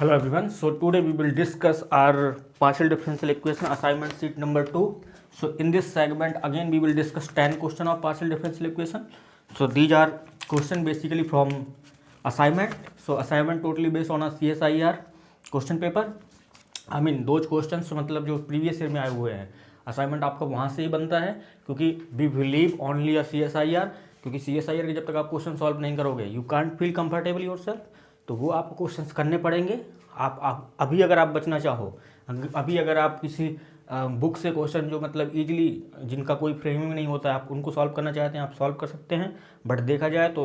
Hello everyone. So today we will discuss our partial differential equation assignment sheet number 2. So in this segment again we will discuss 10 question of partial differential equation. So these are question basically from assignment. So assignment totally based on a CSIR question paper. I mean those questions मतलब जो previous year में आए हुए हैं assignment आपका वहाँ से ही बनता है क्योंकि we believe only a CSIR, क्योंकि CSIR के जब तक आप क्वेश्चन सॉल्व नहीं करोगे you can't feel comfortable yourself, तो वो आपको क्वेश्चंस करने पड़ेंगे। आप अभी अगर आप बचना चाहो, अभी अगर आप किसी बुक से क्वेश्चन जो मतलब इजीली जिनका कोई फ्रेमिंग नहीं होता है आप उनको सॉल्व करना चाहते हैं आप सॉल्व कर सकते हैं। बट देखा जाए तो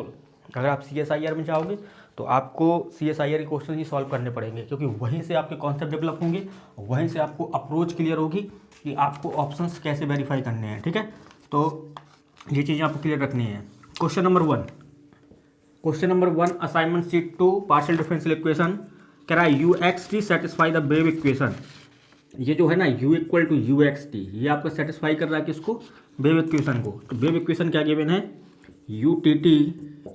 अगर आप CSIR में जाओगे तो आपको CSIR के क्वेश्चन ही सॉल्व करने पड़ेंगे क्योंकि वहीं से आपके कॉन्सेप्ट डेवलप होंगे, वहीं से आपको अप्रोच क्लियर होगी कि आपको ऑप्शंस कैसे वेरीफाई करने हैं। ठीक है, तो ये चीज़ें आपको क्लियर रखनी है। Question number one assignment sheet 2 partial differential equation कह रहा है UXT satisfy the wave equation. ये जो है ना U इक्वल टू UXT ये आपका सेटिस्फाई कर रहा है किसको? वेव इक्वेशन को। तो वेव इक्वेशन क्या गिवन है? UTT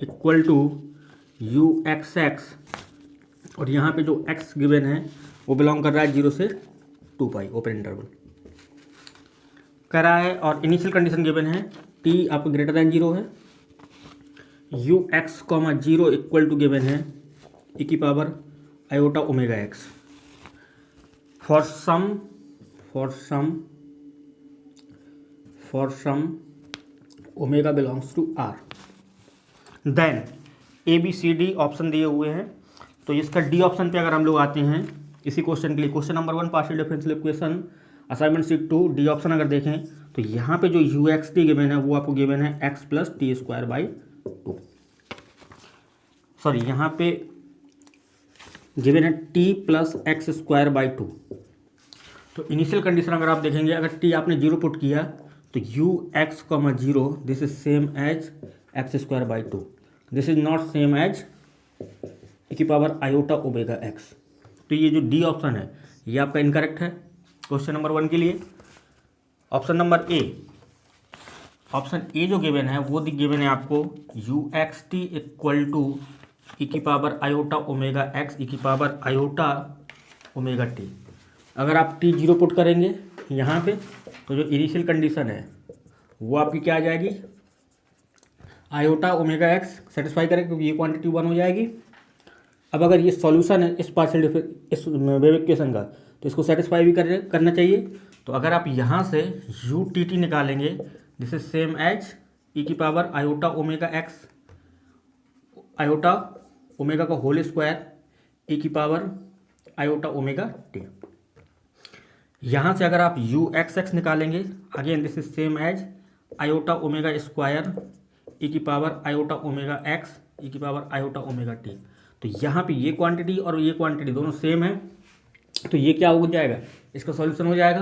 इक्वल टू UXX और यहाँ पे जो x गिवन है वो बिलोंग कर रहा है 0 से 2 पाई ओपन इंटरवल कर रहा है। और इनिशियल कंडीशन गिवन है t आपका ग्रेटर दैन 0 है, UX, 0 इक्वल टू गिवन है e की power iota omega x for some omega belongs to r। Then ABCD option दिए हुए हैं, तो इसका डी ऑप्शन पे अगर हम लोग आते हैं इसी क्वेश्चन के लिए, question number 1 partial differential equation assignment sheet 2 D option अगर देखें तो यहाँ पे जो UXT गिवन है वो आपको गिवन है x plus T square by 2, sorry यहाँ पे गिवन है t plus x square by 2। तो इनिशियल कंडीशन अगर आप देखेंगे अगर t आपने 0 पुट किया तो UX, 0 this is same as x square by 2, this is not same as e की पावर आयोटा ओमेगा x। तो ये जो डी ऑप्शन है ये आपका इनकरेक्ट है क्वेश्चन नंबर 1 के लिए। ऑप्शन नंबर ए जो गिवन है वो गिवन है आपको UXT इक्वल टू ई की power iota omega x E की पावर आयोटा ओमेगा t। अगर आप t 0 पुट करेंगे यहाँ पे तो जो इनिशियल कंडीशन है वो आपकी क्या आ जाएगी? आयोटा ओमेगा x सेटिस्फाई करेगा क्योंकि ये क्वांटिटी 1 हो जाएगी। अब अगर ये सॉल्यूशन है इस पार्शियल इस वेव इक्वेशन का तो इसको सेटिस्फाई भी करना चाहिए। तो अगर आप यहाँ से UTT निकालेंगे दिस इज सेम एज ई की power iota omega x iota omega का होल स्क्वायर ई की पावर आयोटा ओमेगा t। यहाँ से अगर आप UXX निकालेंगे again this is same as iota omega square E की power iota omega x E की पावर आयोटा ओमेगा t। तो यहाँ पे ये क्वांटिटी और ये क्वांटिटी दोनों सेम है तो ये क्या हो जाएगा? इसका सॉल्यूशन हो जाएगा।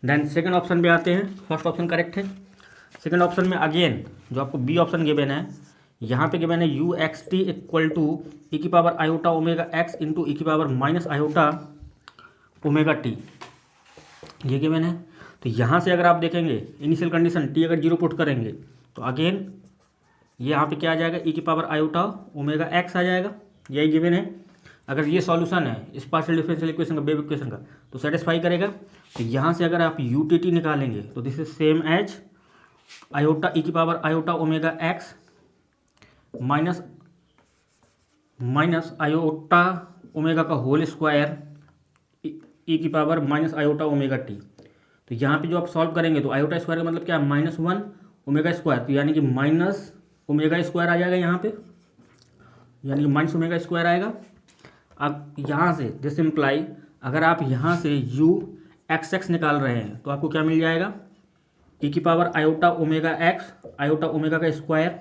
देन सेकंड ऑप्शन पे आते हैं, फर्स्ट ऑप्शन करेक्ट है। सेकंड ऑप्शन में अगेन जो आपको बी ऑप्शन गिवन है यहाँ पे गिवन है UXT इक्वल टू ई की power iota omega x into E की power minus iota omega t, ये गिवन है। तो यहाँ से अगर आप देखेंगे इनिशियल कंडीशन t अगर 0 पुट करेंगे तो अगेन ये यहाँ पे क्या आ जाएगा? ई की पावर आयोटा ओमेगा x आ जाएगा, यही गिवन है। अगर ये सॉल्यूशन है इस पार्शियल डिफरेंशियल इक्वेशन का वेव इक्वेशन का तो सेटिस्फाई करेगा। तो यहाँ से अगर आप UTT निकालेंगे तो this is same as iota E की power iota omega x minus iota omega का होल स्क्वायर ई की power minus iota omega t। तो यहाँ पे जो आप सॉल्व करेंगे तो आयोटा स्क्वायर का मतलब क्या है? -1 ओमेगा स्क्वायर, तो यानी कि माइनस ओमेगा स्क्वायर आ जाएगा यहाँ पे, यानी कि माइनस ओमेगा स्क्वायर आएगा। अब यहाँ से दिस इम्प्लाई अगर आप यहाँ से UXX निकाल रहे हैं तो आपको क्या मिल जाएगा? ई की power iota omega x iota omega का स्क्वायर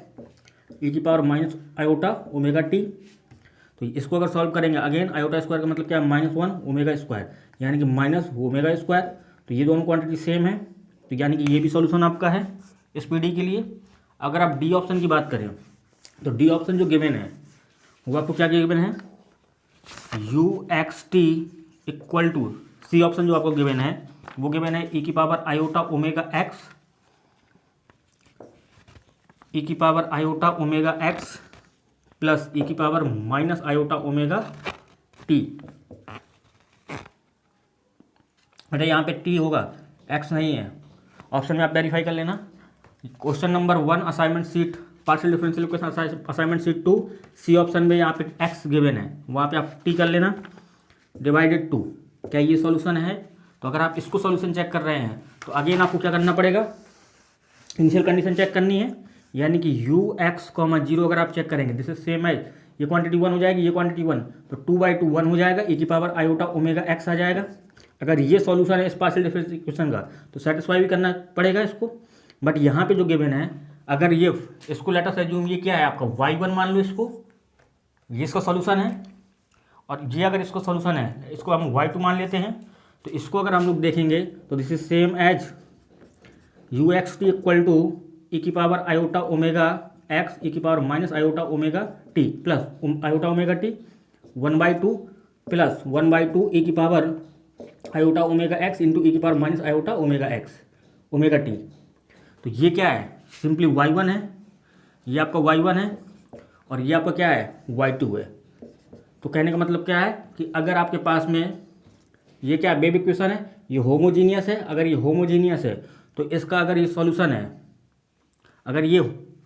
ई की power minus iota omega t। तो इसको अगर सॉल्व करेंगे अगेन आयोटा स्क्वायर का मतलब क्या है? -1 ओमेगा स्क्वायर, यानी कि माइनस ओमेगा स्क्वायर। तो ये दोनों क्वांटिटी सेम है तो यानी कि ये भी सॉल्यूशन आपका है इस PD के लिए। अगर आप डी ऑप्शन की बात करें तो डी ऑप्शन जो गिवन है वो आपको क्या गिवन है? UXT equal to C option जो आपको गिवन है वो गिवन है ई की power iota omega x E की power iota omega x plus E की power minus iota omega T, बेटा यहाँ पे टी होगा, एक्स नहीं है। ऑप्शन में आप वेरीफाई कर लेना। Question number 1 assignment sheet partial differential equation assignment sheet 2 C option में यहाँ पे एक्स गिवन है, वहाँ पे आप टी कर लेना डिवाइडेड 2। क्या ये सॉल्यूशन है? तो अगर आप इसको सॉल्यूशन चेक कर रहे हैं तो अगेन आपको क्या करना पड़ेगा, इनिशियल कंडीशन चेक करनी है, यानी कि यू एक्स कॉमा जीरो अगर आप चेक करेंगे दिस इज सेम एज ये क्वांटिटी 1 हो जाएगी, ये क्वांटिटी 1, तो 2/2 1 हो जाएगा, e की पावर आयोटा ओमेगा एक्स आ जाएगा। अगर ये सॉल्यूशन है इस पार्शियल डिफरेंशियल इक्वेशन का तो सेटिस्फाई भी करना पड़ेगा इसको। बट यहाँ पे जो गिवन है, अगर ये इसको लेट अस अज्यूम ये क्या है आपका y1 मान लो, इसको ये इसका सॉल्यूशन है, और ये अगर इसको सॉल्यूशन है इसको हम y2 मान लेते हैं, तो इसको अगर हम लोग देखेंगे तो this is same as U x T equal to ई की पावर आयोटा ओमेगा एक्स ई की power minus iota omega T plus iota omega T 1/2 plus 1/2 E की power iota omega X into E की power minus iota omega X omega T. तो ये क्या है, simply y1 है, ये आपका y1 है, और ये आपका क्या है y2 है। तो कहने का मतलब क्या है कि अगर आपके पास में ये क्या वेव इक्वेशन है, ये होमोजीनियस है, अगर ये होमोजीनियस है तो इसका अगर ये सॉल्यूशन है, अगर ये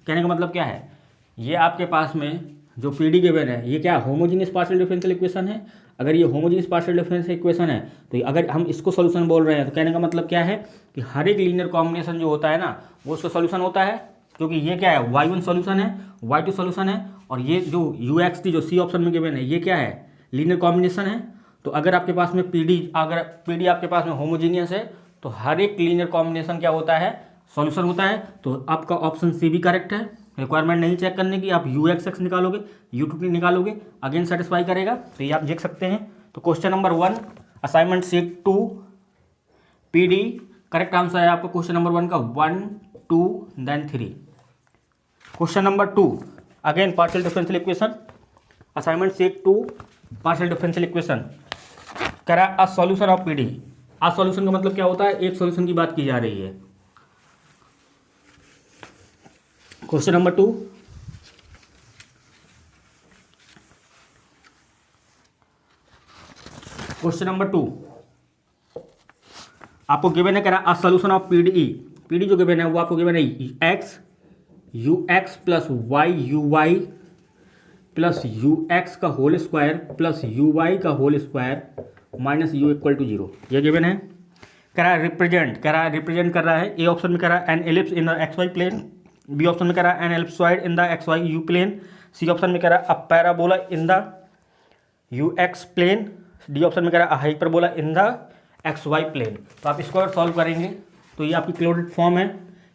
कहने का मतलब क्या है, ये आपके पास में जो पी डी गिवन है ये क्या होमोजीनियस पार्शियल डिफरेंशियल इक्वेशन है। अगर ये होमोजीनियस पार्शियल डिफरेंशियल इक्वेशन है तो अगर हम इसको सॉल्यूशन बोल रहे हैं तो कहने का मतलब क्या है कि हर एक लीनियर कॉम्बिनेशन जो होता है ना वो उसका सॉल्यूशन होता है, क्योंकि ये क्या है y1 सॉल्यूशन है, y2 सॉल्यूशन है, और ये जो यू एक्स टी जो सी ऑप्शन में गिवन है ये क्या है लीनियर कॉम्बिनेशन है। तो अगर आपके पास में अगर पी डी आपके पास में होमोजीनियस है तो हर एक लीनियर कॉम्बिनेशन क्या होता है सॉल्यूशन होता है। तो आपका ऑप्शन सी भी करेक्ट है। रिक्वायरमेंट नहीं चेक करने की, आप यू एक्स एक्स निकालोगे, यू टू टी निकालोगे, अगेन सेटिस्फाई करेगा। तो ये आप देख सकते हैं। तो question number 1 assignment sheet 2 P D correct answer है आपको क्वेश्चन नंबर 1 का 1 2 then 3। Question number 2 again partial differential equation assignment sheet 2 partial differential equation करा a solution of P D. A solution का मतलब क्या होता है, एक सॉल्यूशन की बात की जा रही है। क्वेश्चन नंबर 2 क्वेश्चन नंबर 2 आपको गिवन है कह रहा a solution of PD. PD जो गिवन है वो आपको गिवन है X U X plus Y U Y plus you X का whole square plus U Y का whole square minus you equal to 0 ये गिवन है। कह रहा है रिप्रेजेंट कर रहा है। ए ऑप्शन में कह रहा है an ellipse in the x y plane, B option में कह रहा है an ellipsoid in the x y u plane, C option में कह रहा है a parabola in the u x plane, D option में कह रहा है hyperbola in the x y plane. तो आप इसको अगर सॉल्व करेंगे तो ये आपकी क्लोडेड फॉर्म है,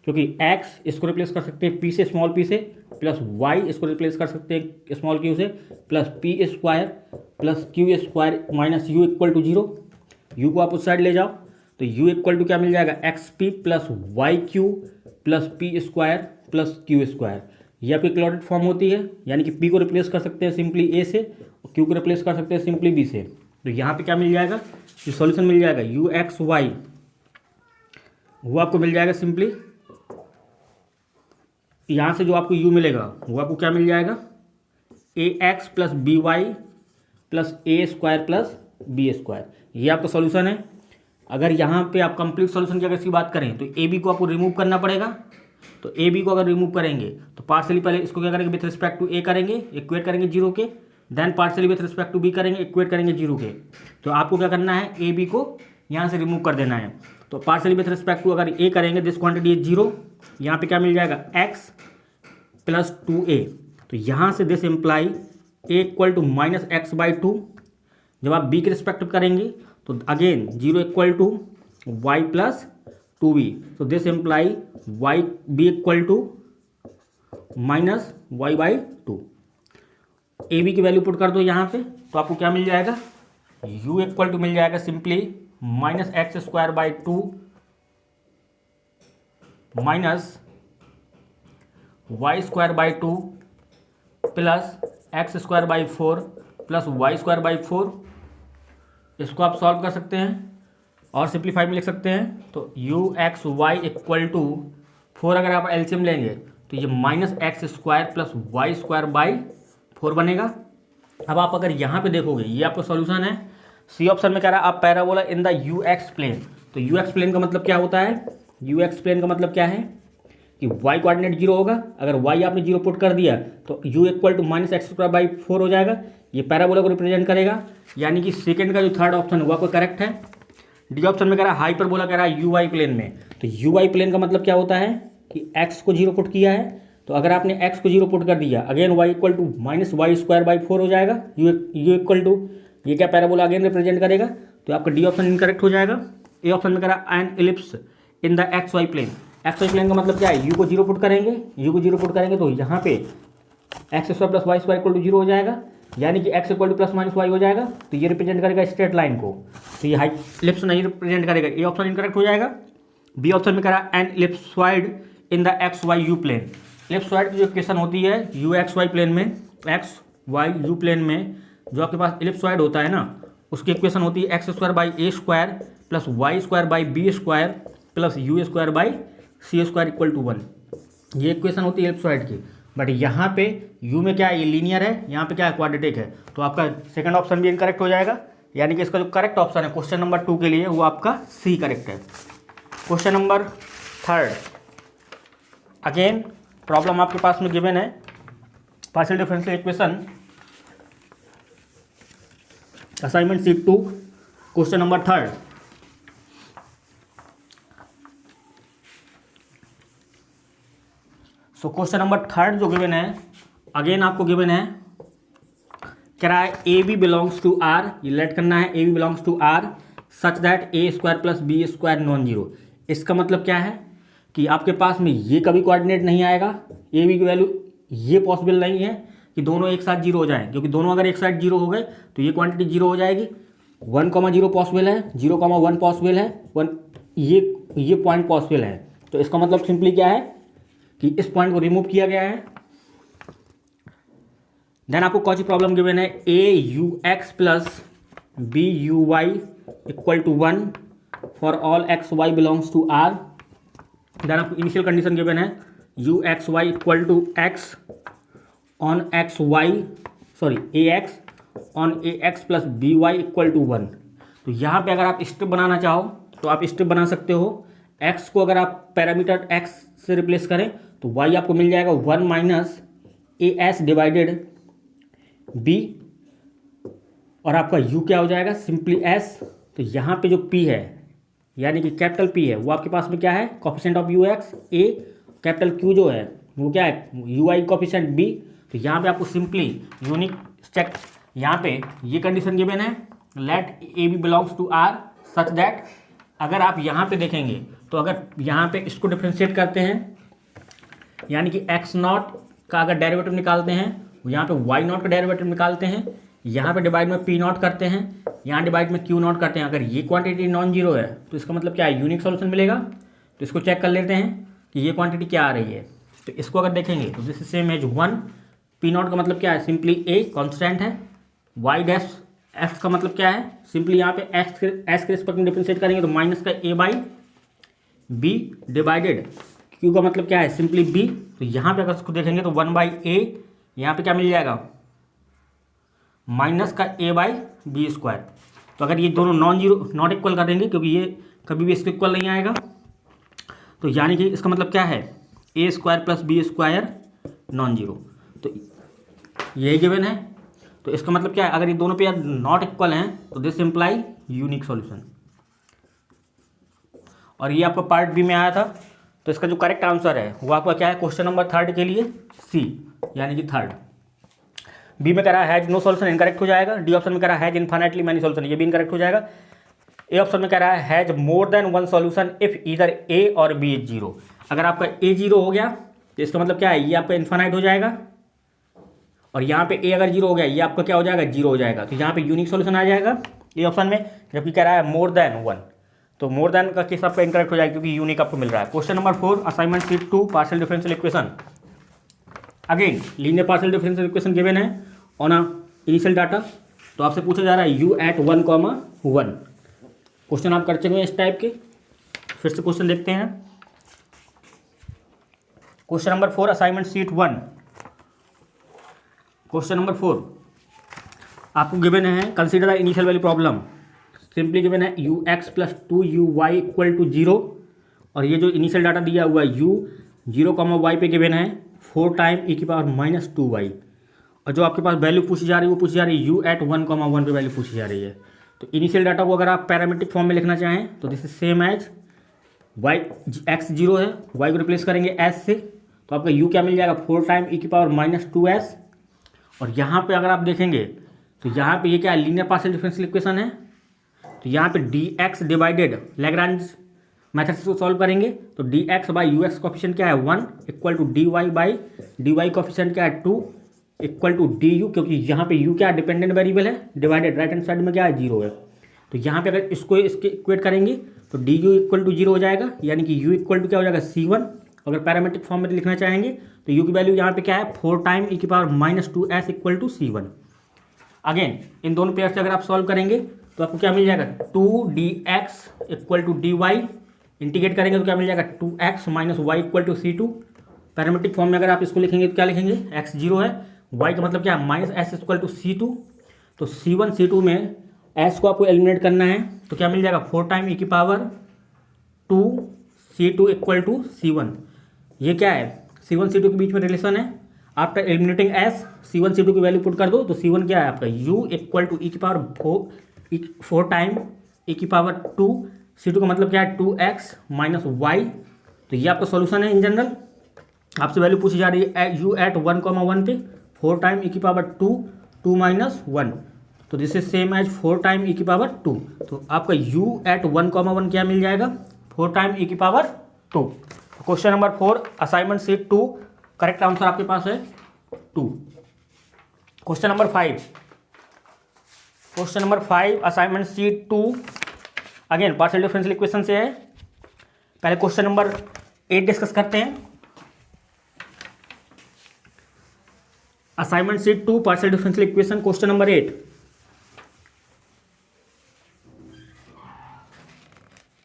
क्योंकि एक्स इसको रिप्लेस कर सकते हैं पी से स्मॉल पी से, प्लस वाई इसको रिप्लेस कर सकते हैं स्मॉल क्यू से, plus p square plus q square minus you equal to 0। U को आप उस साइड ले जाओ तो यू इक्वल टू क्या मिल जाएगा x p plus y q plus p square plus q square. ये आपकी क्लोडेड फॉर्म होती है, यानी कि पी को रिप्लेस कर सकते हैं सिंपली ए से और क्यू को रिप्लेस कर सकते हैं सिंपली बी से। तो यहाँ पे क्या मिल जाएगा, ये सॉल्यूशन मिल जाएगा यू एक्स वाई, वो आपको मिल जाएगा सिंपली यहाँ से जो आपको u मिलेगा वो आपको क्या मिल जाएगा A x plus B Y plus A square plus B square. ये आपका सॉल्यूशन है। अगर यहाँ पे आप कंप्लीट सॉल्यूशन की अगर इसकी बात करें तो ए बी को आपको रिमूव करना पड़ेगा। तो ए बी को अगर रिमूव करेंगे तो पार्शियली पहले इसको क्या करेंगे विथ रिस्पेक्ट टू ए करेंगे, इक्वेट करेंगे 0 के, then partially with respect to b करेंगे, इक्वेट करेंगे 0 के। तो आपको क्या करना है ए बी को यहाँ से रिमूव कर देना है। तो पार्शियली विथ रिस्पेक्ट टू अगर ए करेंगे दिस क्वांटिटी है 0, यहाँ पे क्या मिल जाएगा x प्लस 2a। तो यहाँ से this imply a equal to minus x by 2। जब आप b के रिस्पेक्ट करेंगे तो again 0 equal to y plus 2b। तो this imply y b equal to minus y by 2। A b की वैल्यू पुट कर दो यहाँ पे तो आपको क्या मिल जाएगा, u इक्वल टू मिल जाएगा simply minus x square by 2 minus y square by 2 plus x square by 4 plus Y square by 4। इसको आप सॉल्व कर सकते हैं और सिंप्लीफाई में लिख सकते हैं। तो u x Y equal to 4 अगर आप एलसीएम लेंगे तो ये minus x square plus Y square by 4 बनेगा। अब आप अगर यहाँ पे देखोगे, ये आपका सॉल्यूशन है। सी ऑप्शन में कह रहा है आप parabola in the u x plane. तो यू एक्स प्लेन का मतलब क्या होता है? यू एक्स प्लेन का मतलब क्या है कि y कोऑर्डिनेट 0 होगा। अगर y आपने 0 पुट कर दिया तो u इक्वल टू -x² हो जाएगा। ये पैराबोला को रिप्रेजेंट करेगा, यानी कि सेकंड का जो थर्ड ऑप्शन हुआ आपको करेक्ट है। डी ऑप्शन में कह रहा है हाइपरबोला, कह रहा है यू वाई प्लेन में। तो यू वाई प्लेन का मतलब क्या होता है कि x को 0 पुट किया है। तो अगर आपने x को 0 पुट कर दिया, again y equal to -y² हो जाएगा। u इक्वल टू, ये क्या पैराबोला अगेन रिप्रेजेंट करेगा। तो आपका डी ऑप्शन इनकरेक्ट हो जाएगा। ए ऑप्शन में कह रहा है an ellipse in the x y plane. X y plane का मतलब क्या है? u को 0 पुट करेंगे, u को 0 पुट करेंगे तो यहाँ पे x² + y² इक्वल टू 0 हो जाएगा, यानी कि x इक्वल टू +-y हो जाएगा। तो ये रिप्रेजेंट करेगा स्ट्रेट लाइन को। तो ये हाई इलिप्स नहीं रिप्रेजेंट करेगा। ए ऑप्शन इनकरेक्ट हो जाएगा। बी ऑप्शन में कह रहा है an ellipsoid in the x y u plane. Ellipsoid की जो इक्वेशन होती है यू एक्स वाई प्लेन में, एक्स वाई यू प्लेन में जो आपके पास इलिप्सॉइड होता है ना, उसकी इक्वेशन होती है x² / a² plus y² / b² plus u² / c² equal to 1। ये इक्वेशन होती है इलिप्सॉइड की। बट यहाँ पे u में क्या है, ये लीनियर है, यहाँ पे क्या है, क्वाड्रेटिक है। तो आपका सेकंड ऑप्शन भी इनकरेक्ट हो जाएगा, यानी कि इसका जो करेक्ट ऑप्शन है क्वेश्चन नंबर 2 के लिए वो आपका सी करेक्ट है। क्वेश्चन नंबर 3, अगेन प्रॉब्लम आपके पास में गिवन है, partial differential equation, assignment sheet 2, question number 3। So question number 3 जो गिवन है, अगेन आपको गिवन है, कह रहा है a b belongs to R. ये लेट करना है, a b belongs to R such that a² + b² non zero. इसका मतलब क्या है कि आपके पास में ये कभी कोऑर्डिनेट नहीं आएगा, ए बी की वैल्यू ये पॉसिबल नहीं है कि दोनों एक साथ 0 हो जाएं, क्योंकि दोनों अगर एक साथ 0 हो गए तो ये क्वांटिटी 0 हो जाएगी। 1,0 पॉसिबल है, 0,1 पॉसिबल है, 1 ये पॉइंट पॉसिबल है। तो इसका मतलब सिंपली क्या है कि इस पॉइंट को रिमूव किया गया है। देन आपको कौन सी प्रॉब्लम गिवन है, A U X plus B U Y equal to 1 for all X Y belongs to R. Then आपको इनिशियल कंडीशन गिवन है you x Y equal to X on X Y, sorry A X on A x plus B Y equal to 1। तो यहाँ पे अगर आप step बनाना चाहो तो आप स्टेप बना सकते हो। एक्स को अगर आप पैरामीटर एक्स से रिप्लेस करें तो वाई आपको मिल जाएगा 1 minus a s divided b, और आपका u क्या हो जाएगा, सिंपली s। तो यहाँ पे जो p है यानी कि कैपिटल P है वो आपके पास में क्या है, coefficient of ux a, capital Q जो है वो क्या है, ui कोफिशिएंट b। तो यहाँ पे आपको सिंपली यूनिक चेक, यहाँ पे ये कंडीशन गिवन है, let a b belongs to R such that. अगर आप यहाँ पे देखेंगे तो अगर यहाँ पे इसको डिफ्रेंशिएट करते हैं, यानी कि x0 का अगर डेरिवेटिव निकालते हैं, यहाँ पे y0 का डेरिवेटिव निकालते हैं, यहाँ पे डिवाइड में p0 करते हैं, यहाँ डिवाइड में q0 करते हैं। अगर ये क्वांटिटी नॉन जीरो है तो इसका मतलब क्या है, यूनिक सॉल्यूशन मिलेगा। तो इसको चेक कर लेते हैं कि ये क्वांटिटी क्या आ रही है। तो इसको अगर देखेंगे तो this is same as 1, p0 का मतलब क्या है, सिंपली a कॉन्स्टेंट है, y डैश x का मतलब क्या है, सिंपली यहाँ पे x के रिस्पेक्ट में डिफरेंशिएट करेंगे तो माइनस का a by b divided q का मतलब क्या है, सिंपली b। तो यहाँ पे अगर इसको देखेंगे तो 1/a, यहाँ पे क्या मिल जाएगा, माइनस का a बाई b²। तो अगर ये दोनों नॉट इक्वल कर देंगे, क्योंकि ये कभी भी इसको इक्वल नहीं आएगा, तो यानी कि इसका मतलब क्या है, a² + b² नॉन जीरो। तो यही गिवन है। तो इसका मतलब क्या है, अगर ये दोनों पेयर नॉट इक्वल हैं तो दिस इम्प्लाई यूनिक सॉल्यूशन। और ये आपका पार्ट बी में आया था। तो इसका जो करेक्ट आंसर है वो आपका क्या है, क्वेश्चन नंबर 3 के लिए सी, यानी कि 3। बी में कह रहा है हैज नो सॉल्यूशन, इनकरेक्ट हो जाएगा। डी ऑप्शन में कह रहा है हैज इनफाइनाइटली मैनी सॉल्यूशन, ये भी इनकरेक्ट हो जाएगा। ए ऑप्शन में कह रहा है has more than 1 solution if either A और बी इज 0। अगर आपका ए 0 हो गया तो इसका मतलब क्या है, ये आपका इनफाइनाइट हो जाएगा, और यहाँ पे ए अगर 0 हो गया ये आपका क्या हो जाएगा, 0 हो जाएगा। तो यहाँ पे यूनिक सॉल्यूशन आ जाएगा ए ऑप्शन में। जबकि कह रहा है मोर देन 1, तो मोर देन का केस आपका इनकरेक्ट हो जाएगा, क्योंकि यूनिक आपको मिल रहा है। Question number 4, assignment sheet 2, partial differential equation. Again linear partial differential equation given है ऑन अ इनिशियल डाटा। तो आपसे पूछा जा रहा है u at 1,1। क्वेश्चन आप कर चुके हैं इस टाइप के, फिर से क्वेश्चन देखते हैं। Question number 4, assignment sheet 1। Question number 4, आपको गिवन है consider the initial value problem, simply given है you X plus two U Y equal to zero, और ये जो इनिशियल डाटा दिया हुआ है यू जीरो कॉमा वाई पे गिवन है 4 टाइम ई की पावर माइनस 2y, और जो आपके पास वैल्यू पूछी जा रही है वो पूछी जा रही है यू एट 1,1 पे वैल्यू पूछी जा रही है। तो इनिशियल डाटा को अगर आप पैरामीट्रिक फॉर्म में लिखना चाहें तो this is same as y, x zero है, वाई को रिप्लेस करेंगे एस से, तो आपका यू क्या मिल जाएगा 4 टाइम ई की पावर माइनस 2s, और यहाँ पे अगर आप देखेंगे तो यहाँ पे ये क्या है, लीनियर पार्शियल डिफरेंशियल इक्वेशन है, तो यहाँ पे d x divided Lagrange method से सॉल्व करेंगे तो d x by u x coefficient क्या है 1 equal to D Y by d y coefficient क्या है 2 इक्वल टू डी यू, क्योंकि यहाँ पे यू क्या डिपेंडेंट वेरिएबल है, डिवाइडेड राइट हैंड साइड में क्या है 0 है, तो यहाँ पे अगर इसको इसके इक्वेट करेंगे तो डी यू इक्वल टू 0 हो जाएगा, यानी कि यू इक्वल टू क्या हो जाएगा C1। अगर पैरामीट्रिक फॉर्म में लिखना चाहेंगे तो यू की वैल्यू यहाँ पे क्या है 4 टाइम ई की power minus 2s equal to C1। Again इन दोनों पेयर से अगर आप सॉल्व करेंगे तो आपको क्या मिल जाएगा 2dx equal to dy, integrate करेंगे तो क्या मिल जाएगा 2x minus y equal to C2। Parametric form में अगर आप इसको लिखेंगे तो क्या लिखेंगे, x 0 है, y का मतलब क्या है minus S equal to C2, तो C1 C2 में s को आपको एलिमिनेट करना है तो क्या मिल जाएगा 4 टाइम ई की power 2 C2 equal to C1। ये क्या है C1 C2 के बीच में रिलेशन है, after eliminating s C1 C2 की वैल्यू पुट कर दो तो C1 क्या है आपका u इक्वल टू ई की पावर 4 टाइम ई की पावर 2, C2 का मतलब क्या है 2x माइनस वाई, तो ये आपका सॉल्यूशन है। इन जनरल आपसे वैल्यू पूछी जा रही है u एट 1,1 पे 4 टाइम ई की पावर 2 माइनस 1, तो this is same as 4 time ई की पावर 2, तो आपका u एट 1,1 क्या मिल जाएगा 4 टाइम ई की power 2। Question number 4 assignment sheet 2, correct answer आपके पास है 2। Question number 5 assignment sheet 2, again partial differential equation से है। पहले क्वेश्चन नंबर 8 डिस्कस करते हैं। Assignment sheet 2 partial differential equation question number 8।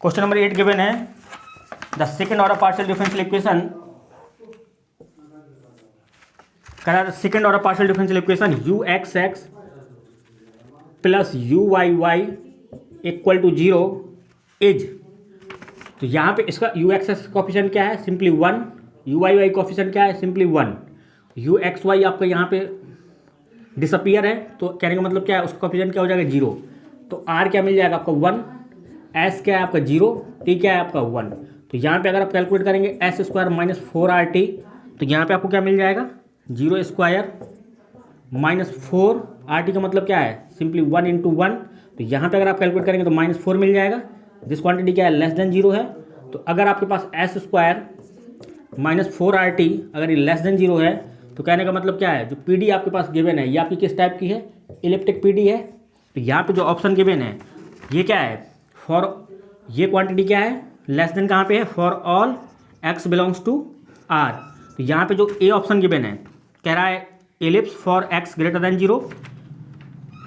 Question number 8 given है the second order partial differential equation, second order partial differential equation U x X plus U Y Y equal to 0 is, तो यहाँ पे इसका you x x coefficient क्या है simply 1, u Y y coefficient क्या है simply 1, you x Y आपका यहाँ पे डिसअपियर है तो कहने का मतलब क्या है उसका कॉफिशिएंट क्या हो जाएगा 0, तो आर क्या मिल जाएगा आपका 1, एस क्या है आपका 0, टी क्या है आपका 1, तो यहाँ पे अगर आप कैलकुलेट करेंगे एस स्क्वायर माइनस 4RT तो यहाँ पे आपको क्या मिल जाएगा 0 स्क्वायर माइनस 4RT का मतलब क्या है सिंपली 1 इंटू 1, तो यहाँ पे अगर आप कैलकुलेट करेंगे तो -4 मिल जाएगा, दिस क्वांटिटी क्या है लेस देन 0 है, तो अगर आपके पास एस स्क्वायर माइनस 4RT अगर ये लेस देन 0 है तो कहने का मतलब क्या है जो PD आपके पास गिवन है ये आपकी किस टाइप की है, इलिप्टिक PD है, तो यहाँ पे जो ऑप्शन गिवन है ये क्या है फॉर, ये क्वांटिटी क्या है लेस देन कहाँ पे है for all x belongs to R, तो यहाँ पे जो ए ऑप्शन गिवन है कह रहा है ellipse for x greater than 0,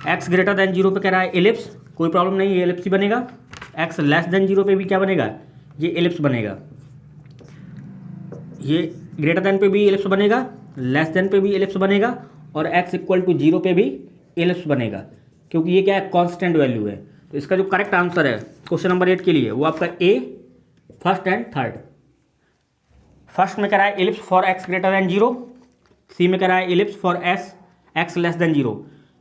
x greater than 0 पे कह रहा है एलिप्स, कोई प्रॉब्लम नहीं ये एलिप्स ही बनेगा, x लेस देन 0 पे भी क्या बनेगा ये एलिप्स बनेगा, ये ग्रेटर देन पे भी एलिप्स बनेगा, लेस देन पे भी एलिप्स बनेगा, और x इक्वल टू 0 पे भी एलिप्स बनेगा, क्योंकि ये क्या है कांस्टेंट वैल्यू है। तो इसका जो करेक्ट आंसर है क्वेश्चन नंबर 8 के लिए वो आपका a first and third. First में कह रहा है ellipse for x greater than 0, c में कह रहा है ellipse for x less than 0,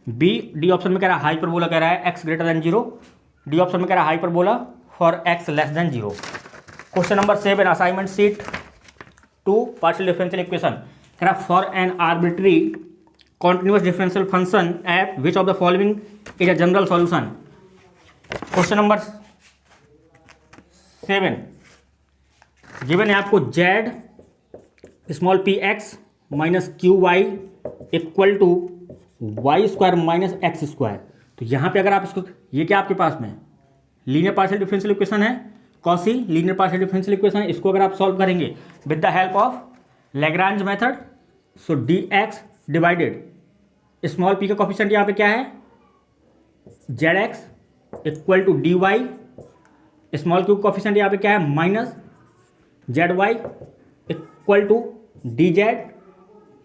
b d option में कह रहा है हाइपरबोला कह रहा है x greater than 0, d option में कह रहा है hyperbola for x less than 0। Question number 7 assignment sheet 2 partial differential equation कह रहा है for an arbitrary continuous differential function at which of the following is a general solution। Question number 7 given है आपको z small p x minus q y equal to y square minus x square, तो यहाँ पे अगर आप इसको, ये क्या आपके पास में लीनियर पार्शियल डिफरेंशियल इक्वेशन है, quasi linear partial differential equation है, इसको अगर आप सॉल्व करेंगे with the help of Lagrange method, so d x divided small p का कोफिशिएंट यहाँ पे क्या है z x equal to D y, small q coefficient यहाँ पे क्या है minus z y equal to d z,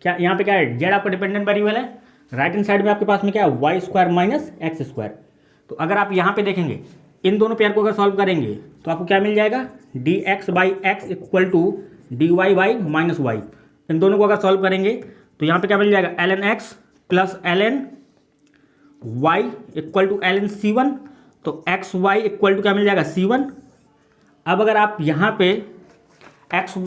क्या यहाँ पे क्या है जेड आपका डिपेंडेंट वेरिएबल है राइट हैंड साइड में आपके पास में क्या है, Y square minus x square. तो अगर आप यहाँ पे देखेंगे इन दोनों पेयर को अगर सॉल्व करेंगे तो आपको क्या मिल जाएगा, D x by X equal to D Y by minus Y. इन दोनों को अगर सॉल्व करेंगे तो यहाँ पे क्या मिल जाएगा, l n x plus l n y equal to l n c one. तो एक्स वाई इक्वल टू क्या मिल जाएगा, सी वन। अब अगर आप यहाँ पे एक्स,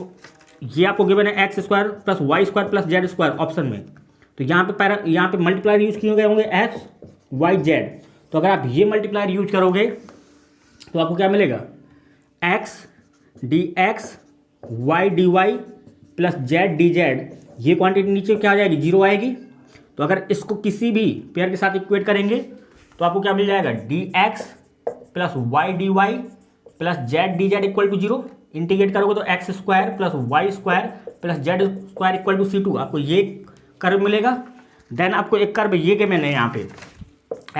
ये आपको गिवन है x square plus Y square plus Z square option में, तो यहाँ पे मल्टीप्लायर यूज किए गए होंगे एक्स वाई जेड। तो अगर आप ये मल्टीप्लायर यूज करोगे तो आपको क्या मिलेगा, x d x y d y plus z d z, ये क्वांटिटी नीचे क्या आ जाएगी, जीरो आएगी। तो अगर इसको किसी भी पेयर के साथ इक्वेट करेंगे तो आपको क्या मिल जाएगा, D x plus y d y plus z d z equal to zero. Integrate करोगे तो x square plus Y square plus Z square equal to c two, आपको ये कर्व मिलेगा। देन आपको एक कर्व ये गिवन है यहाँ पे,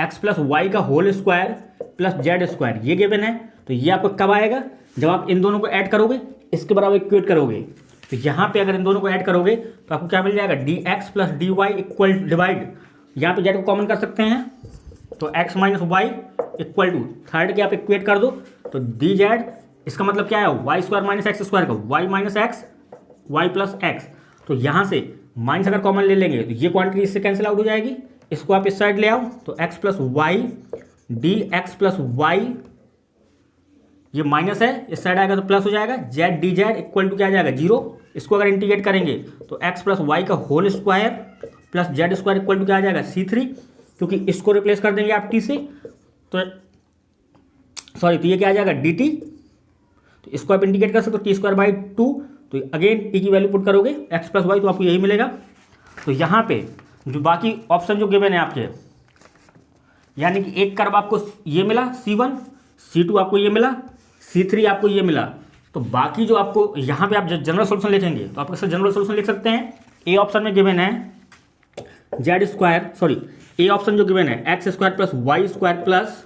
एक्स प्लस वाई का whole square plus Z square, ये गिवन है। तो ये आपको कब आएगा, जब आप इन दोनों को ऐड करोगे, इसके बराबर इक्वेट करोगे। तो यहाँ पे अगर इन दोनों को ऐड करोगे तो आपको क्या मिल जाएगा, D x plus d y equal divide, यहाँ पे जेड को कॉमन कर सकते हैं तो x minus y equal to third के आप इक्वेट कर दो तो डी जेड, इसका मतलब क्या है, Y square minus x square का Y minus X Y plus X. तो यहाँ से माइनस अगर कॉमन ले लेंगे तो ये क्वांटिटी इससे कैंसिल आउट हो जाएगी, इसको आप इस साइड ले आओ तो x plus y d x plus y, ये माइनस है, इस साइड आएगा तो प्लस हो जाएगा, z d z equal to क्या आ जाएगा, जीरो। इसको अगर इंटीग्रेट करेंगे तो एक्स प्लस वाई का whole square plus Z square equal to क्या आ जाएगा, सी थ्री, क्योंकि इसको रिप्लेस कर देंगे आप टी से, तो सॉरी, तो ये क्या आ जाएगा, डी टी। तो इसको आप इंटीग्रेट कर सकते हो टी स्क्वायर बाई टू, तो अगेन टी की वैल्यू पुट करोगे एक्स प्लस वाई तो आपको यही मिलेगा। तो यहाँ पे जो बाकी ऑप्शन जो गिवन है आपके, यानी कि एक कर्व आपको ये मिला C1, C2 आपको ये मिला, C3 आपको ये मिला। तो बाकी जो आपको यहाँ पे आप जनरल सोल्यूशन लिखेंगे तो आप इससे जनरल सोल्यूशन लिख सकते हैं। ए ऑप्शन में गिवन है z square, sorry, a option जो गिवन है x square plus Y square plus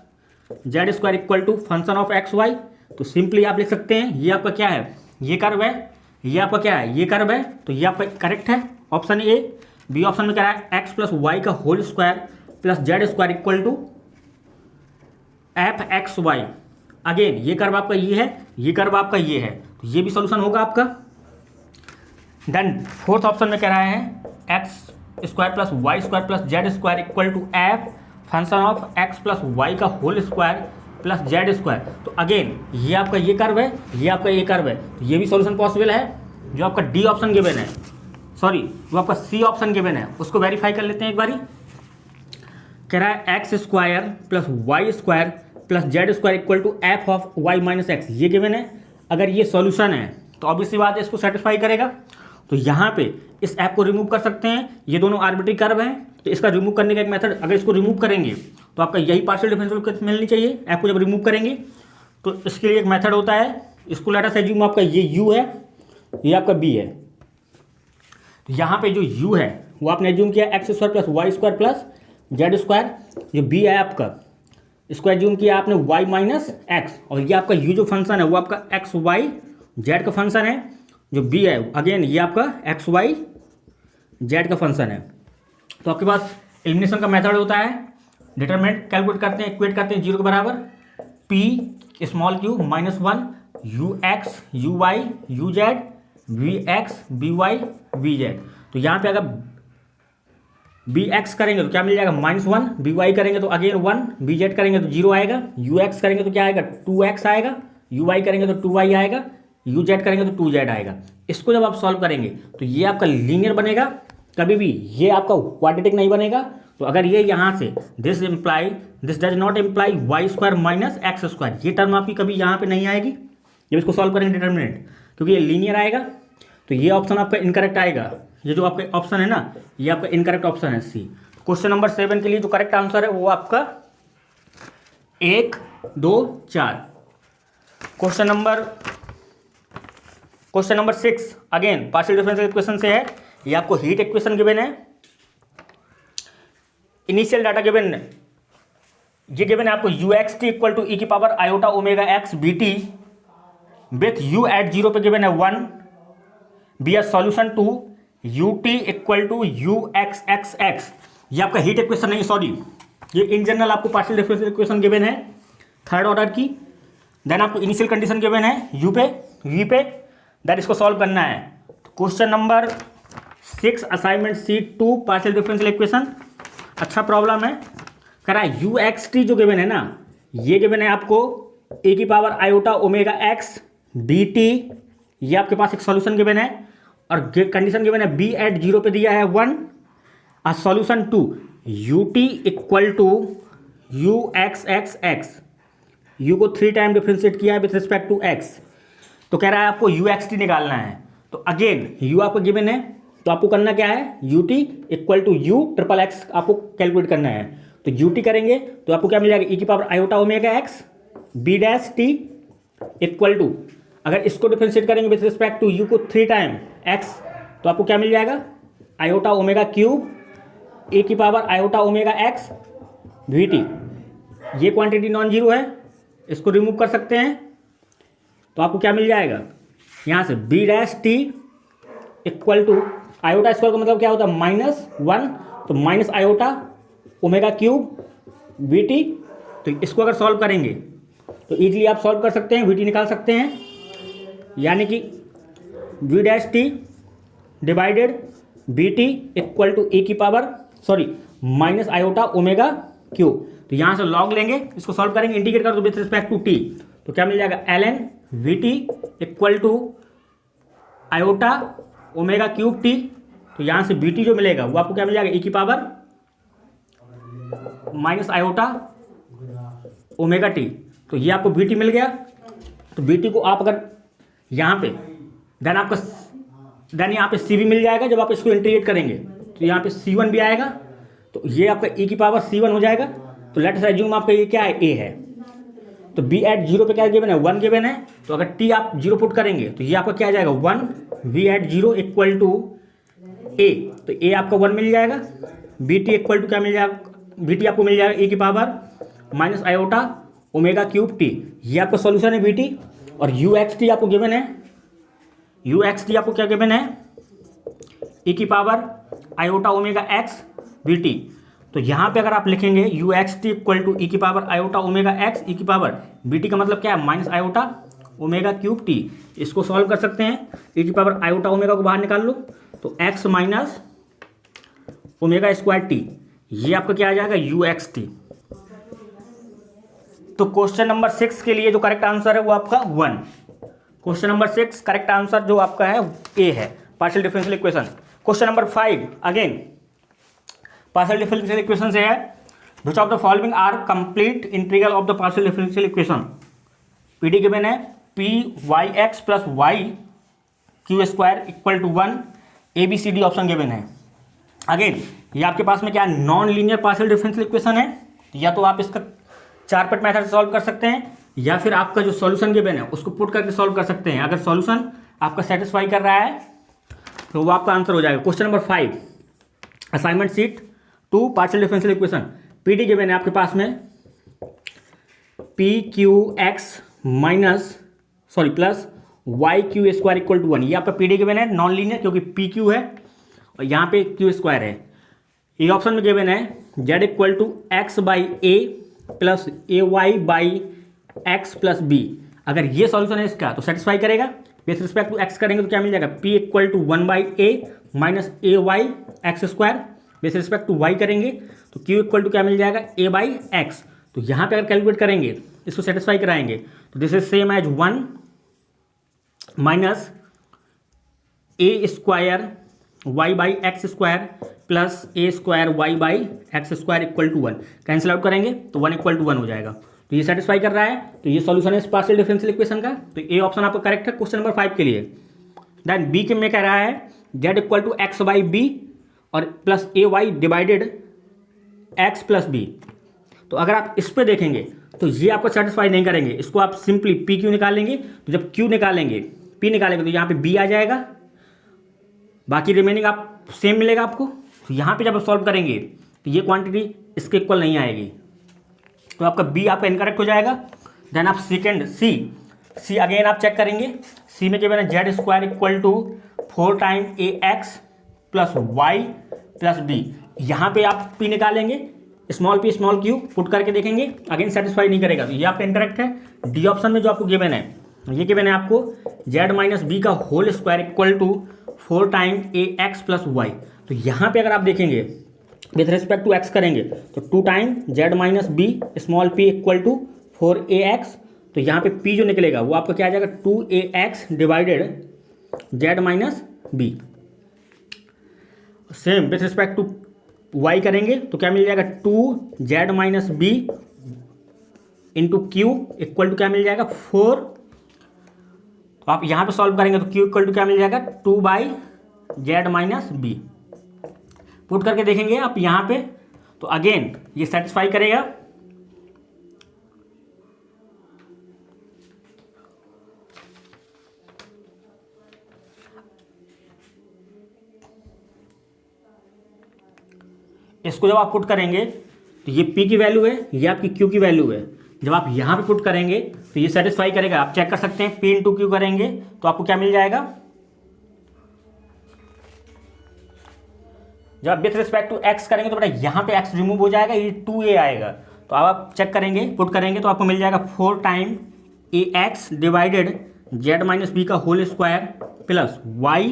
Z square equal to function of x y. तो सिंपली आप लिख सकते हैं ये आपका क्या है, ये कर्व है, ये आपका क्या है, ये कर्व है। तो ये आपका करेक्ट है ऑप्शन ए। बी ऑप्शन में क्या है, एक्स प्लस वाई का whole square plus Z square equal to f x y. Again ये कर्व आपका ये है, ये कर्व आपका ये है, तो ये भी सॉल्यूशन होगा आपका। देन फोर्थ ऑप्शन में कह रहा है x square plus Y square plus Z square equal to F function of X plus Y का whole square plus Z square. तो अगेन ये आपका ये कर्व है, ये आपका ये कर्व है, तो ये भी सॉल्यूशन पॉसिबल है। जो आपका डी ऑप्शन गिवन है, सॉरी, जो आपका सी ऑप्शन गिवन है उसको वेरीफाई कर लेते हैं एक बारी। कह रहा है x square plus Y square plus Z square equal to f of y minus x, ये गिवन है। अगर ये सॉल्यूशन है तो ऑब्वियसली बात है इसको सेटिस्फाई करेगा। तो यहाँ पे इस ऐप को रिमूव कर सकते हैं, ये दोनों आर्बिट्री कर्व हैं, तो इसका रिमूव करने का एक मेथड, अगर इसको रिमूव करेंगे तो आपका यही पार्शियल डिफरेंशियल मिलनी चाहिए। ऐप को जब रिमूव करेंगे तो इसके लिए एक मेथड होता है, इसको लेट अस एज्यूम आपका ये u है, ये आपका b है। तो यहाँ पे जो u है वो आपने एज्यूम किया x square plus Y square plus Z square, जो b है आपका इसको एज्यूम किया आपने y माइनस एक्स, और ये आपका u जो फंक्शन है वो आपका एक्स वाई जेड का फंक्शन है। जो b है अगेन ये आपका एक्स वाई जेड का फंक्शन है। तो आपके पास एलिमिनेशन का मेथड होता है, डिटरमिनेंट कैलकुलेट करते हैं, इक्वेट करते हैं जीरो के बराबर p small q minus one u x u y u z v x b y v z. तो यहाँ पे अगर बी एक्स करेंगे तो क्या मिल जाएगा, माइनस वन, बी वाई करेंगे तो अगेन वन, बी जेड करेंगे तो जीरो आएगा, यू एक्स करेंगे तो क्या आएगा, टू एक्स आएगा, यू वाई करेंगे तो टू वाई आएगा, यू जेड करेंगे तो टू जेड आएगा। इसको जब आप सॉल्व करेंगे तो ये आपका लीनियर बनेगा, कभी भी ये आपका क्वाड्रेटिक नहीं बनेगा। तो अगर ये यहाँ से this does not imply y square minus x square, ये टर्म आपकी कभी यहाँ पे नहीं आएगी जब इसको सॉल्व करेंगे डिटरमिनेंट, क्योंकि ये लीनियर आएगा। तो ये ऑप्शन आपका इनकरेक्ट आएगा, ये जो आपका ऑप्शन है ना, ये आपका इनकरेक्ट ऑप्शन है सी। क्वेश्चन नंबर 7 के लिए जो करेक्ट आंसर है वो आपका 1, 2, 4। Question number 6 again partial differential equation से है। ये आपको हीट इक्वेशन गिवन है, इनिशियल डाटा गिवन है, ये गिवन है आपको u x T equal to ई की power iota omega x b t with u at zero पे गिवन है 1, be a solution to u t equal to u x x x. ये आपका heat equation नहीं, sorry, ये in general आपको partial differential equation given है third order की। Then आपको इनिशियल कंडीशन गिवन है यू पे वी पे, देन इसको सॉल्व करना है। Question number 6 assignment C2 partial differential equation. अच्छा प्रॉब्लम है, कह रहा है यू एक्स टी जो गिवन है ना, ये गिवन है आपको ए की power iota omega x b t, ये आपके पास एक सॉल्यूशन गिवन है, और कंडीशन गिवन है बी एट 0 पे दिया है 1, और solution 2 u t equal to u x x x, u को 3 टाइम डिफ्रेंशिएट किया है विथ रिस्पेक्ट टू एक्स, तो कह रहा है आपको यू एक्स टी निकालना है। तो अगेन यू आपको गिवन है, तो आपको करना क्या है, u t equal to u triple x आपको कैलकुलेट करना है। तो यू टी करेंगे तो आपको क्या मिल जाएगा, ई की power iota omega x b dash t equal to, अगर इसको डिफ्रेंशिएट करेंगे विथ रिस्पेक्ट टू यू को 3 टाइम एक्स, तो आपको क्या मिल जाएगा, आयोटा ओमेगा क्यूब ए की power iota omega x we T. ये क्वांटिटी नॉन जीरो है, इसको रिमूव कर सकते हैं, तो आपको क्या मिल जाएगा यहाँ से b dash t equal to iota square का मतलब क्या होता है -1, तो minus iota omega cube v t. तो इसको अगर सॉल्व करेंगे तो इजीली आप सॉल्व कर सकते हैं, वी टी निकाल सकते हैं, यानी कि v dash t divided b t equal to a की power minus iota omega cube. तो यहाँ से लॉग लेंगे, इसको सॉल्व करेंगे, इंटीग्रेट कर दो विथ रिस्पेक्ट टू टी, तो क्या मिल जाएगा l n v t equal to iota omega cube t. तो यहाँ से बी टी जो मिलेगा वो आपको क्या मिल जाएगा, ई की power minus iota omega T. तो ये आपको बी टी मिल गया। तो बी टी को आप अगर यहाँ पे देन यहाँ पे सी भी मिल जाएगा, जब आप इसको इंटीग्रेट करेंगे तो यहाँ पे C1 भी आएगा, तो ये आपका ई की पावर C1 हो जाएगा। तो लेट्स अज्यूम आपका ये क्या है, ए है, तो बी एट 0 पे क्या गिवन है, 1 गिवन है, तो अगर टी आप 0 पुट करेंगे तो ये आपका क्या आ जाएगा 1, वी एट 0 इक्वल टू ए, तो ए आपका 1 मिल जाएगा, बी टी इक्वल टू क्या मिल जाएगा, बी टी आपको मिल जाएगा ए की power minus iota omega cube t. ये आपका सॉल्यूशन है बी टी। और यू एक्स टी आपको गिवन है, यू एक्स टी आपको क्या गिवन है, ई की power iota omega x b t. तो यहाँ पे अगर आप लिखेंगे u x T equal to ई की पावर आयोटा ओमेगा एक्स ई की पावर बी टी का मतलब क्या है, minus iota omega cube t. इसको सॉल्व कर सकते हैं, ई की पावर आयोटा ओमेगा को बाहर निकाल लो, तो x minus omega square T, ये आपका क्या आ जाएगा यू एक्स टी। तो क्वेश्चन नंबर 6 के लिए जो करेक्ट आंसर है वो आपका 1। क्वेश्चन नंबर 6 करेक्ट आंसर जो आपका है ए है, partial differential equation. Question number 5 again partial differential equation से है, which of the following are complete integral of the partial differential equation. PD given है p y x plus y q square equal to 1, a b c d option given है। Again ये आपके पास में क्या non linear partial differential equation है, या तो आप इसका 4 पट मेथड से सॉल्व कर सकते हैं, या फिर आपका जो सॉल्यूशन गिवन है उसको पुट करके सॉल्व कर सकते हैं। अगर सॉल्यूशन आपका सेटिस्फाई कर रहा है तो वो आपका आंसर हो जाएगा। Question number 5 assignment sheet 2 partial differential equation. PD given है आपके पास में p q x plus y q square equal to 1। ये आपका पीडी गिवन है नॉन लीनियर, क्योंकि पी क्यू है और यहाँ पे क्यू स्क्वायर है। ये ऑप्शन में गिवन है z equal to x by a plus a y by x plus b. अगर ये सॉल्यूशन है इसका तो सेटिस्फाई करेगा। विथ रिस्पेक्ट टू एक्स करेंगे तो क्या मिल जाएगा, p equal to 1 by a minus a y x square. With respect to y करेंगे तो क्यू इक्वल टू क्या मिल जाएगा, ए बाई एक्स। तो यहाँ पे अगर कैलकुलेट करेंगे इसको सेटिस्फाई कराएंगे तो this is same as 1 minus a square y by x square plus A square y by x square equal to 1। Cancel out करेंगे तो 1 इक्वल टू 1 हो जाएगा। तो ये सेटिस्फाई कर रहा है, तो ये सॉल्यूशन है इस पार्शियल डिफरेंशियल इक्वेशन का। तो ए ऑप्शन आपका करेक्ट है क्वेश्चन नंबर 5 के लिए। देन बी के में कह रहा है z equal to x by b और plus a y divided x plus b. तो अगर आप इस पर देखेंगे तो ये आपको सेटिस्फाई नहीं करेंगे, इसको आप सिंपली पी क्यू निकालेंगे। तो जब क्यू निकालेंगे पी निकालेंगे तो यहाँ पे बी आ जाएगा, बाकी रिमेनिंग आप सेम मिलेगा आपको। तो यहाँ पे जब आप सॉल्व करेंगे तो ये क्वांटिटी इसके इक्वल नहीं आएगी, तो आपका बी आपका इनकरेक्ट हो जाएगा। देन आप सेकेंड सी अगेन आप चेक करेंगे। सी में जो है ना z square equal to 4 time a x plus y plus b, यहाँ पे आप पी निकालेंगे, small p small q put करके देखेंगे, अगेन सेटिस्फाई नहीं करेगा, तो ये आपका इंटरेक्ट है। डी ऑप्शन में जो आपको गिवन है, ये गिवन है आपको जेड माइनस बी का whole square equal to 4 time a x plus y. तो यहाँ पे अगर आप देखेंगे विथ रिस्पेक्ट टू एक्स करेंगे तो 2 time z minus b small p equal to 4ax, तो यहाँ पे p जो निकलेगा वो आपका क्या आ जाएगा 2ax divided z minus b. Same with respect to y करेंगे तो क्या मिल जाएगा 2z minus b into q equal to क्या मिल जाएगा 4। तो आप यहाँ पे सॉल्व करेंगे तो q इक्वल टू क्या मिल जाएगा 2/z माइनस बी। पुट करके देखेंगे आप यहाँ पे तो अगेन ये सेटिस्फाई करेगा। इसको जब आप पुट करेंगे तो ये p की वैल्यू है, ये आपकी q की वैल्यू है। जब आप यहाँ पे पुट करेंगे तो ये सेटिस्फाई करेगा। आप चेक कर सकते हैं p इंटू क्यू करेंगे तो आपको क्या मिल जाएगा, जब आप विथ रिस्पेक्ट टू x करेंगे तो बेटा यहाँ पे x रिमूव हो जाएगा, ये 2a आएगा। तो अब आप चेक करेंगे पुट करेंगे तो आपको मिल जाएगा 4 time ax divided z minus b का होल स्क्वायर प्लस y,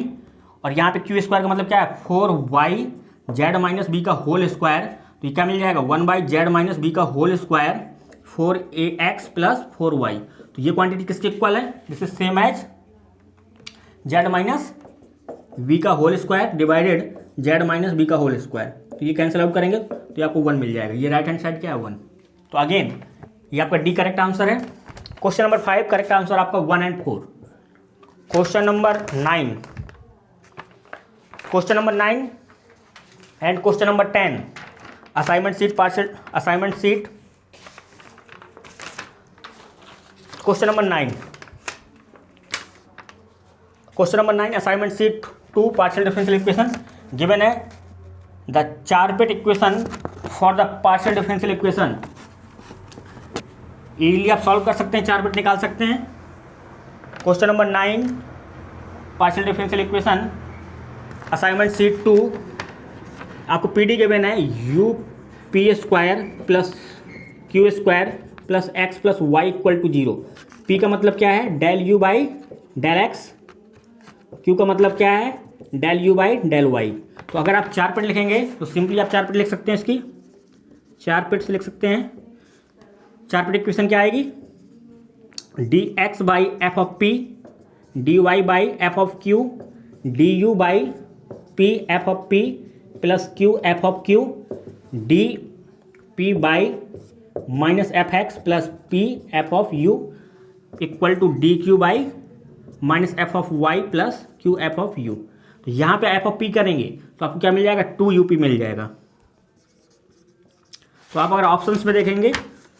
और यहाँ पे q स्क्वायर का मतलब क्या है 4y जेड माइनस बी का होल स्क्वायर, तो ये क्या मिल जाएगा 1/z माइनस बी का होल स्क्वायर 4ax प्लस 4y। तो ये क्वांटिटी किसके इक्वल है, this is same as z minus b का whole square divided z minus b का होल स्क्वायर। तो ये कैंसिल आउट करेंगे तो ये आपको 1 मिल जाएगा। ये राइट हैंड साइड क्या है 1। तो अगेन ये आपका डी करेक्ट आंसर है। क्वेश्चन नंबर 5 करेक्ट आंसर आपका 1 and 4। Question number 9, question number 9 and question number 10 assignment sheet parcel assignment sheet. Question number 9, question number 9 assignment sheet 2 partial differential equation given है the Charpit equation for the partial differential equation. Easily आप solve कर सकते हैं, Charpit निकाल सकते हैं। Question number 9 partial differential equation assignment sheet 2, आपको p d given है u p square plus q square plus x plus y equal to 0। P का मतलब क्या है del u by del x, q का मतलब क्या है del u by del y. तो अगर आप चारपेट लिखेंगे तो सिंपली आप चारपेट लिख सकते हैं, इसकी चारपेट से लिख सकते हैं। चारपेट इक्वेशन क्या आएगी d x by f of P d Y by f of q d u by p f of p plus q f of q d p by minus f x plus p f of u equal to d q by minus f of y plus q f of u. तो यहाँ पे F of P करेंगे तो आपको क्या मिल जाएगा 2up मिल जाएगा। तो आप अगर ऑप्शंस में देखेंगे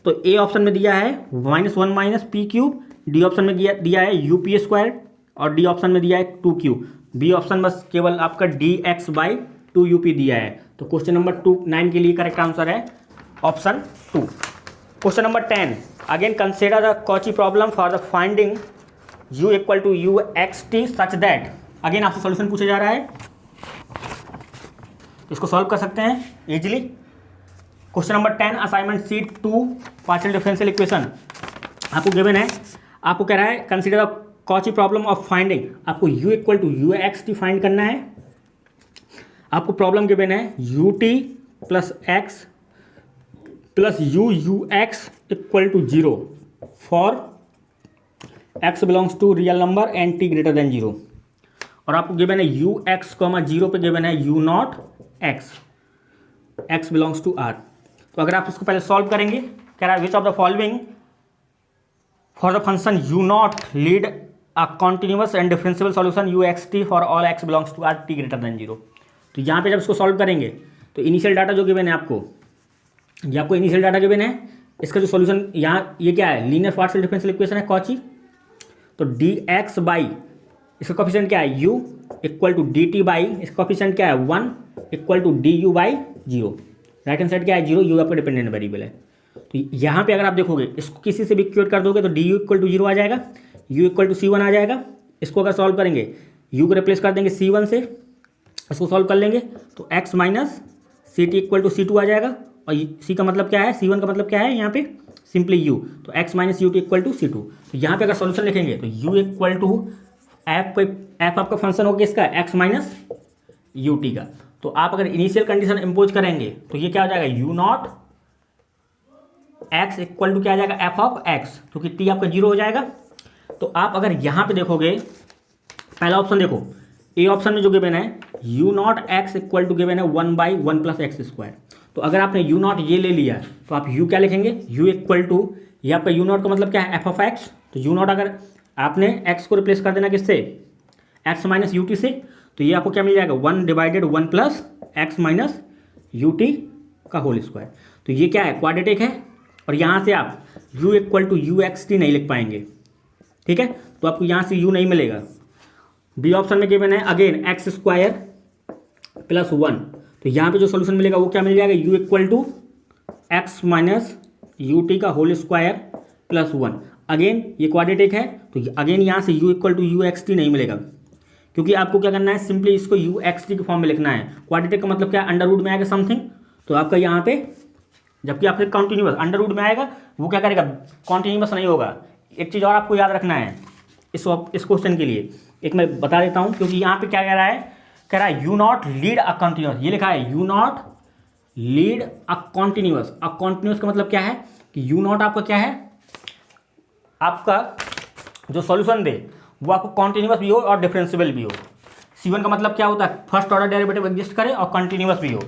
तो ए ऑप्शन में दिया है -1 minus P cube, D option में दिया है यू पी स्क्वायर और डी ऑप्शन में दिया है 2q, बी ऑप्शन बस केवल आपका डी एक्स बाई 2up दिया है। तो क्वेश्चन नंबर 9 के लिए करेक्ट आंसर है option 2। Question number 10 again consider the Cauchy problem for the finding u equal to u x t such that. Again आपसे सॉल्यूशन पूछा जा रहा है, इसको सॉल्व कर सकते हैं easily. Question number 10 assignment sheet 2 partial differential equation आपको गिवन है, आपको कह रहा है consider the Cauchy problem of finding. आपको u equal to u x T find करना है। आपको प्रॉब्लम गिवन है u t plus x plus you x equal to 0 for x belongs to real number and t greater than 0। और आपको given है you x comma 0 पे given है u naught x, x belongs to r। तो अगर आप इसको पहले सॉल्व करेंगे, कह रहा है which of the following for the function u naught lead a continuous and differential solution u x t for all x belongs to r t greater than 0। तो यहाँ पे जब इसको सॉल्व करेंगे तो इनिशियल डाटा जो गिवन है आपको, ये आपको इनिशियल डाटा गिवन है, इसका जो सॉल्यूशन यहाँ ये क्या है लीनियर पार्शियल डिफरेंशियल इक्वेशन है कॉची। तो डी एक्स बाई इसका कोफिशिएंट क्या है u equal to d t by इसका कोफिशिएंट क्या है 1 equal to d u by 0। Right hand side क्या है 0, u आपका डिपेंडेंट वेरिएबल है। तो यहाँ पे अगर आप देखोगे इसको किसी से भी इक्वेट कर दोगे तो डी यू इक्वल टू 0 आ जाएगा, u इक्वल टू C1 आ जाएगा। इसको अगर सॉल्व करेंगे u को रिप्लेस कर देंगे C1 से, इसको सॉल्व कर लेंगे तो x minus c t equal to c two आ जाएगा, और c का मतलब क्या है, c1 का मतलब क्या है यहाँ पे सिंपली u, तो x minus u t equal to c two. तो यहाँ पे अगर सोल्यूशन लिखेंगे तो u इक्वल टू एफ आपका फंक्शन होगा इसका x माइनस यू टी का। तो आप अगर इनिशियल कंडीशन इम्पोज करेंगे तो ये क्या हो जाएगा, u naught x equal to क्या आ जाएगा, एफ ऑफ x, क्योंकि t आपका 0 हो जाएगा। तो आप अगर यहाँ पे देखोगे, पहला ऑप्शन देखो, ए ऑप्शन में जो गिवन है u naught x equal to given है 1/1 प्लस एक्स स्क्वायर। तो अगर आपने u नॉट ये ले लिया तो आप u क्या लिखेंगे, u इक्वल टू, ये आपका u नॉट का मतलब क्या है, f ऑफ x। तो u नॉट अगर आपने x को रिप्लेस कर देना किससे, x माइनस यू टी से, तो ये आपको क्या मिल जाएगा, 1/1 plus x minus u t का होल स्क्वायर। तो ये क्या है, क्वाड्रेटिक है, और यहाँ से आप u equal to u x t नहीं लिख पाएंगे, ठीक है। तो आपको यहाँ से u नहीं मिलेगा। बी ऑप्शन में गिवन है अगेन एक्स स्क्वायर प्लस 1, तो यहाँ पे जो सोल्यूशन मिलेगा वो क्या मिल जाएगा, u equal to x minus u t का होल स्क्वायर प्लस 1। अगेन ये क्वाड्रेटिक है, तो अगेन यहाँ से u equal to u x t नहीं मिलेगा, क्योंकि आपको क्या करना है, सिंपली इसको यू एक्स टी के फॉर्म में लिखना है। क्वाड्रेटिक का मतलब क्या है, अंडर रूट में आएगा समथिंग, तो आपका यहाँ पे जबकि आपके कॉन्टिन्यूअस अंडर रूट में आएगा, वो क्या करेगा, कॉन्टिन्यूअस नहीं होगा। एक चीज़ और आपको याद रखना है इस क्वेश्चन के लिए, एक मैं बता देता हूँ, क्योंकि यहाँ पे क्या कह रहा है u naught lead a continuous, ये लिखा है u naught lead a continuous. A continuous का मतलब क्या है कि यू नॉट आपका क्या है, आपका जो सॉल्यूशन दे वो आपको कॉन्टिन्यूअस भी हो और डिफरेंशिएबल भी हो। C1 का मतलब क्या होता है, फर्स्ट ऑर्डर डेरिवेटिव एग्जिस्ट करे और कॉन्टिन्यूअस भी हो।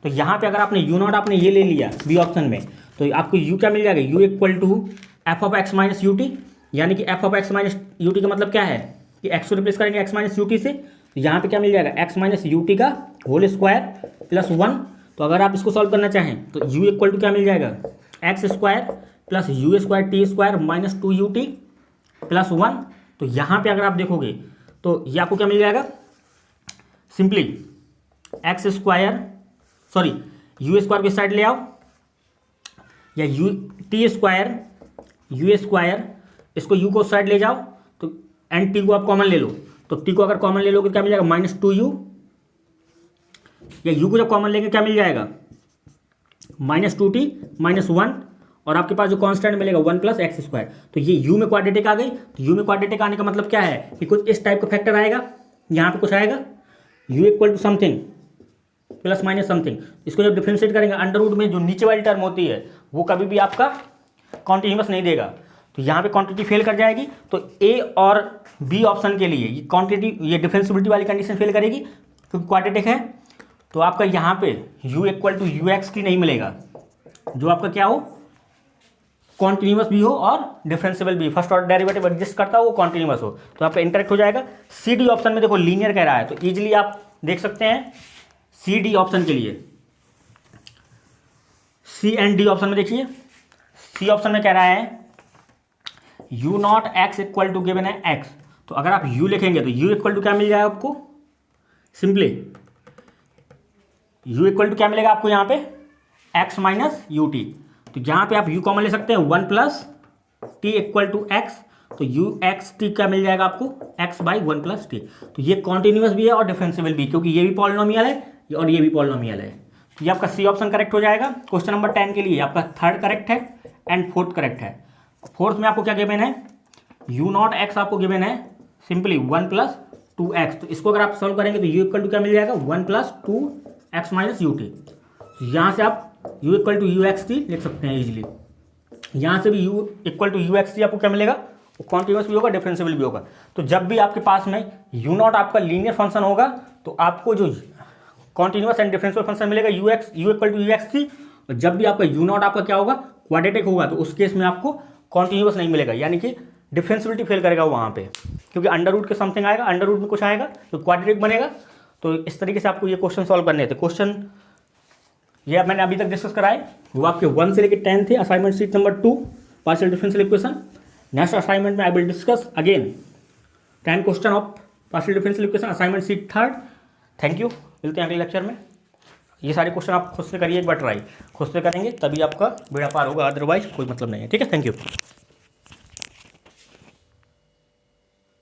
तो यहाँ पे अगर आपने यू नॉट आपने ये ले लिया बी ऑप्शन में, तो आपको u क्या मिल जाएगा, u equal to f of x minus u t, यानी कि f of x minus u t का मतलब क्या है कि x को रिप्लेस करेंगे एक्स माइनस यू टी से, तो यहाँ पे क्या मिल जाएगा, एक्स माइनस यू टी का होल स्क्वायर प्लस 1। तो अगर आप इसको सॉल्व करना चाहें तो u इक्वल टू क्या मिल जाएगा, x square plus you square T square minus 2ut plus 1। तो यहाँ पे अगर आप देखोगे तो ये आपको क्या मिल जाएगा, simply x square, sorry you square की साइड ले आओ, या U T square you square, इसको u को साइड ले जाओ, तो एंड टी को आप कॉमन ले लो, तो टी को अगर कॉमन ले लोगे क्या मिल जाएगा, -2u, या u को जब कॉमन लेंगे क्या मिल जाएगा, -2t -1, और आपके पास जो कांस्टेंट मिलेगा 1 प्लस एक्स स्क्वायर। तो ये u में क्वाड्रेटिक आ गई, तो u में क्वाड्रेटिक आने का मतलब क्या है कि कुछ इस टाइप का फैक्टर आएगा, यहाँ पे कुछ आएगा u equal to something plus minus something. इसको जब डिफरेंशिएट करेंगे, अंडर रूट में जो नीचे वाली टर्म होती है वो कभी भी आपका कॉन्टिन्यूअस नहीं देगा, तो यहाँ पे क्वांटिटी फेल कर जाएगी। तो ए और बी ऑप्शन के लिए ये क्वांटिटी, ये डिफरेंशिएबिलिटी वाली कंडीशन फेल करेगी क्योंकि क्वाड्रेटिक है। तो आपका यहाँ पे u equal to u x t नहीं मिलेगा, जो आपका क्या हो, कॉन्टिन्यूअस भी हो और डिफरेंशिएबल भी, फर्स्ट ऑर्डर डेरिवेटिव एग्जिस्ट करता हो वो कॉन्टिन्यूअस हो, तो आपका इंटरेक्ट हो जाएगा। सी डी ऑप्शन में देखो लीनियर कह रहा है, तो ईजिली आप देख सकते हैं सी डी ऑप्शन के लिए, सी एंड डी ऑप्शन में देखिए, सी ऑप्शन में कह रहा है u naught x equal to given है एक्स। तो अगर आप u लिखेंगे तो u इक्वल टू क्या मिल जाएगा आपको, सिंपली u इक्वल टू क्या मिलेगा आपको यहाँ पे, x माइनस यू टी। तो यहाँ पे आप u कॉमन ले सकते हैं, 1 plus t equal to x, तो यू एक्स टी क्या मिल जाएगा आपको, x/1 प्लस टी। तो ये कॉन्टिन्यूअस भी है और डिफरेंशिएबल भी, क्योंकि ये भी पॉलिनोमियल है और ये भी पॉलिनोमियल है। तो ये आपका सी ऑप्शन करेक्ट हो जाएगा। क्वेश्चन नंबर 10 के लिए आपका थर्ड करेक्ट है एंड फोर्थ करेक्ट है। फोर्थ में आपको क्या गिवन है, यू नॉट एक्स आपको गिवन है सिंपली 1 प्लस 2x। तो इसको अगर आप सॉल्व करेंगे तो u इक्वल टू क्या मिल जाएगा, 1 plus 2x minus u T. यहाँ से आप u equal to u x t लिख सकते हैं इजीली। यहाँ से भी u equal to u x t आपको क्या मिलेगा, वो कॉन्टिन्यूअस भी होगा, डिफरेंशिएबल भी होगा। तो जब भी आपके पास में u नॉट आपका लीनियर फंक्शन होगा तो आपको जो कॉन्टिन्यूअस एंड डिफरेंशिएबल फंक्शन मिलेगा u equal to u x t. और जब भी आपका u नॉट आपका क्या होगा, क्वाड्रेटिक होगा, तो उस केस में आपको कॉन्टिन्यूअस नहीं मिलेगा, यानी कि डिफरेंशिएबिलिटी फेल करेगा वहाँ पे, क्योंकि अंडर रूट के समथिंग आएगा, अंडर रूट में कुछ आएगा तो क्वाड्रेटिक बनेगा। तो इस तरीके से आपको ये क्वेश्चन सॉल्व करने थे। क्वेश्चन ये मैंने अभी तक डिस्कस कराए, वो आपके 1 से लेकर 10 थे। Assignment sheet number 2 partial differential equation. Next assignment में I will discuss again 10 question of partial differential equation, assignment sheet 3। Thank you, मिलते हैं अगले लेक्चर में। ये सारे क्वेश्चन आप खुद से करिए, एक बार ट्राई खुद से करेंगे तभी आपका बेड़ा पार होगा, अदरवाइज कोई मतलब नहीं है। ठीक है, थैंक यू।